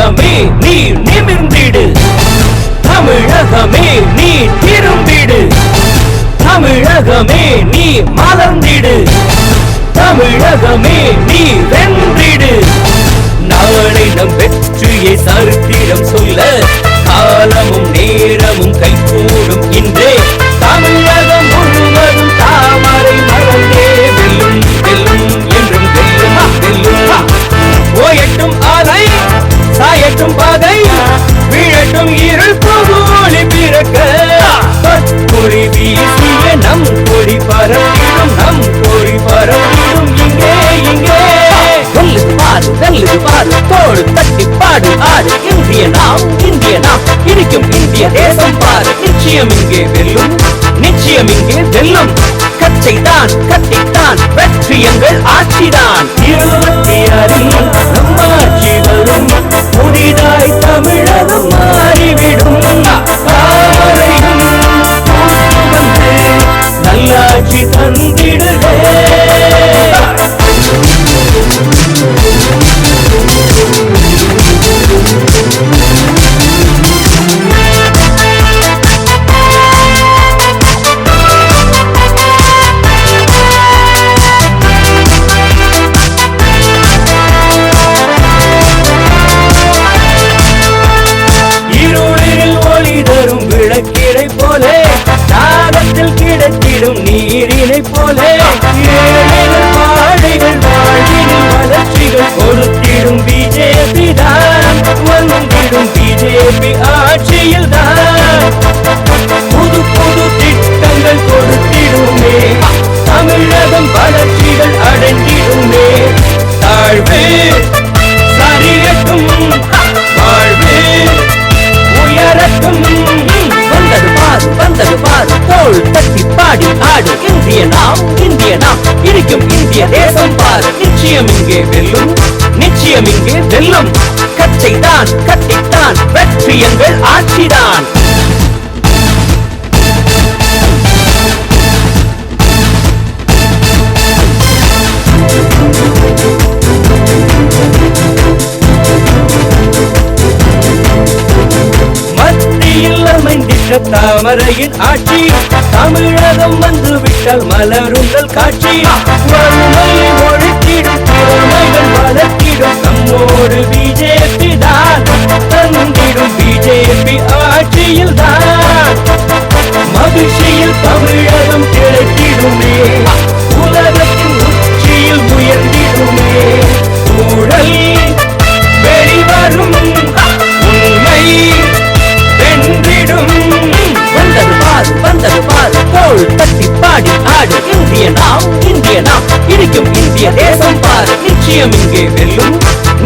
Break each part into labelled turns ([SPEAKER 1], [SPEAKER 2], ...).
[SPEAKER 1] தமிழகமே நீ நிமிர்ந்திடு, தமிழகமே நீ திரும்பிடு, தமிழகமே நீ மலர்ந்திடு, தமிழகமே நீ வென்றிடு. நாளை நம் வெற்றியை சரித்திரம் சொல்ல காலமும் நேரமும் கைகூடும் இன்றே. தமிழகம் முழுவதும் தாமரை மலர்ந்தே வெல்லும் வெல்லும் என்றும் வெல்லும் வெல்லும். ஓயட்டும் ஆலை சாயட்டும் பாதை, வீழட்டும் இருள் புகழி பிறக்க. பொறி வீசிய நம் கொடி பரவிடும், நம் கொடி பரவிடும் இங்கே இங்கே. வெல்லுது பாரு வெல்லுது பாரு, தோடு தட்டி பாடு ஆடு. இந்திய நாம் இந்திய நாம் இருக்கும் இந்திய தேசம் பாரு. நிச்சயம் இங்கே வெல்லும், நிச்சயம் இங்கே வெல்லும். கச்சைதான் கட்டித்தான் வெற்றி எங்கள் ஆட்சிதான். 26 நம் ஆட்சி வரும், புதிதாய் தமிழகம் மாறிவிடும். காலையும் வந்து நல்லாட்சி தந்திடுவே. விளக்கிடை போலே தாகத்தில் கிடைத்திடும் நீரினை போலே, ஏழைகள் பாழைகள் வாழ்வினில் வளர்ச்சிகள் கொடுத்திடும் பிஜேபி தான், வந்திடும் பிஜேபி ஆட்சியில் தான். புது புது திட்டங்கள் கொடுத்திடுமே, தமிழகம் வளர்ச்சிகள் அடைந்திடுமே. தாழ்வு சரியட்டும், வாழ்வு உயரட்டும். வந்தது பாரு வந்தது பாரு, தோள் தட்டி பாடி ஆடு. இந்திய நாம் இந்திய நாம் இருக்கும் இந்திய தேசம் பாரு. நிச்சயம் இங்கே வெல்லும், நிச்சயம் இங்கே வெல்லும். கச்சைதான் கட்டித்தான் வெற்றி எங்கள் ஆட்சிதான். தாமரையின் ஆட்சி, தமிழகம் வந்து விட்டால் மலருங்கள் காட்சி. வறுமையை ஒழித்திடும், திறமைகள் வளர்த்திடும், நம்மோடு பிஜேபி தான், தந்திடும் பிஜேபி ஆட்சியில் தான். மகிழ்ச்சியில் தமிழகம் கிடைத்திடுமே, உலகத்தின் உச்சியில் உயர்ந்திடுமே. ஊழல் வெளிவரும், உண்மை வென்றிடும். வந்தது பாரு வந்தது பாரு, தோள் தட்டி பாடி ஆடு. இந்திய நாம் இந்திய நாம் இருக்கும் இந்திய தேசம் பாரு. நிச்சயம் இங்கே வெல்லும்,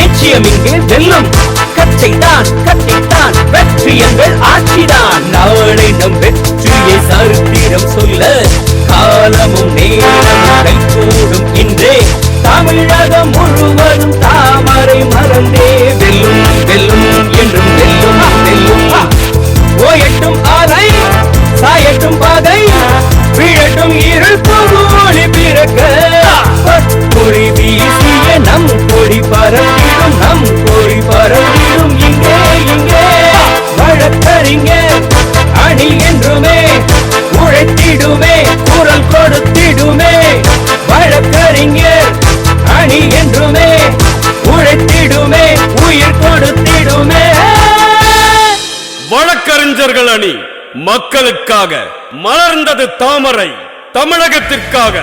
[SPEAKER 1] நிச்சயம் இங்கே வெல்லும். கச்சைதான் கட்டித்தான் வெற்றி எங்கள் ஆட்சிதான். நாளை நம் வெற்றியை சரித்திரம் சொல்ல காலமும் நேரமும் கைகூடும் இன்றே. தமிழகம் முழுவதும் தாமரை மலர்ந்தே வெல்லும் வெல்லும் என்றும் வெல்லும் வெல்லும். ஓயட்டும் ஆலை சாயட்டும் பாதை, வீழட்டும் இருள் புகழி பிறக்க. பொறி வீசிய நம் கொடி பரவிடும், நம் கொடி பரவிடும் இங்கே இங்கே. வழக்கறிஞர் அணி என்றுமே உழைத்திடுமே, குரல் கொடுத்திடுமே. வழக்கறிஞர் அணி என்றுமே உழைத்திடுமே, உயிர் கொடுத்திடுமே.
[SPEAKER 2] வழக்கறிஞர்கள் அணி மக்களுக்காக மலர்ந்தது தாமரை, தமிழகத்திற்காக